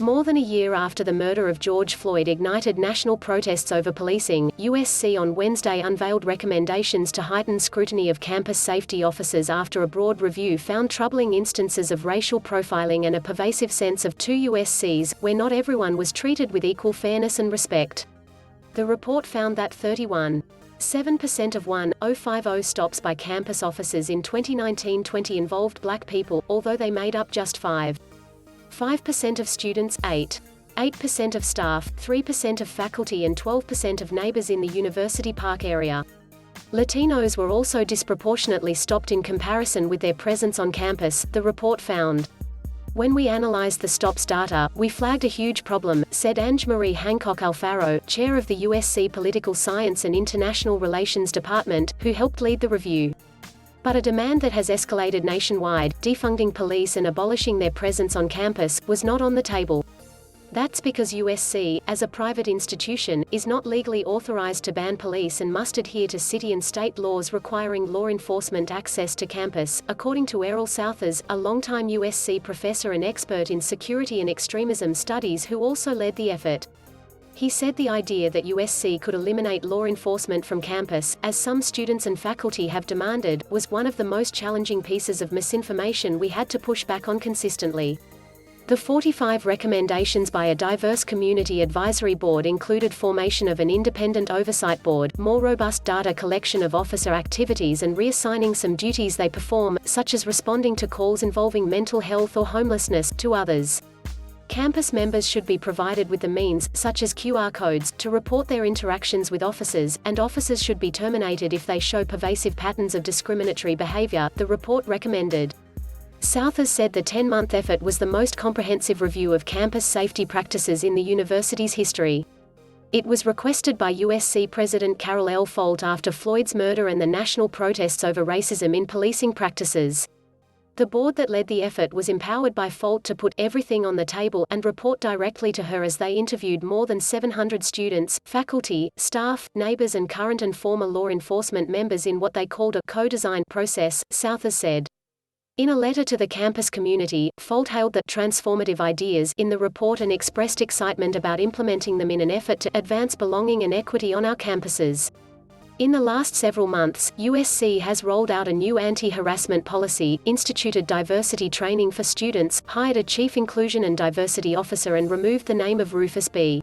More than a year after the murder of George Floyd ignited national protests over policing, USC on Wednesday unveiled recommendations to heighten scrutiny of campus safety officers after a broad review found troubling instances of racial profiling and a pervasive sense of two USCs, where not everyone was treated with equal fairness and respect. The report found that 31.7% of 1,050 stops by campus officers in 2019-20 involved black people, although they made up just 5% of students, 8% of staff, 3% of faculty and 12% of neighbors in the University Park area. Latinos were also disproportionately stopped in comparison with their presence on campus, the report found. When we analyzed the stops data, we flagged a huge problem, said Ange-Marie Hancock Alfaro, chair of the USC Political Science and International Relations Department, who helped lead the review. But a demand that has escalated nationwide, defunding police and abolishing their presence on campus, was not on the table. That's because USC, as a private institution, is not legally authorized to ban police and must adhere to city and state laws requiring law enforcement access to campus, according to Erroll Southers, a longtime USC professor and expert in security and extremism studies who also led the effort. He said the idea that USC could eliminate law enforcement from campus, as some students and faculty have demanded, was one of the most challenging pieces of misinformation we had to push back on consistently. The 45 recommendations by a diverse community advisory board included formation of an independent oversight board, more robust data collection of officer activities and reassigning some duties they perform, such as responding to calls involving mental health or homelessness, to others. Campus members should be provided with the means, such as QR codes, to report their interactions with officers, and officers should be terminated if they show pervasive patterns of discriminatory behavior, the report recommended. Southers said the 10-month effort was the most comprehensive review of campus safety practices in the university's history. It was requested by USC President Carol L. Folt after Floyd's murder and the national protests over racism in policing practices. The board that led the effort was empowered by Folt to put everything on the table and report directly to her as they interviewed more than 700 students, faculty, staff, neighbors and current and former law enforcement members in what they called a co-design process, Southers said. In a letter to the campus community, Folt hailed the transformative ideas in the report and expressed excitement about implementing them in an effort to advance belonging and equity on our campuses. In the last several months, USC has rolled out a new anti-harassment policy, instituted diversity training for students, hired a chief inclusion and diversity officer and removed the name of Rufus B.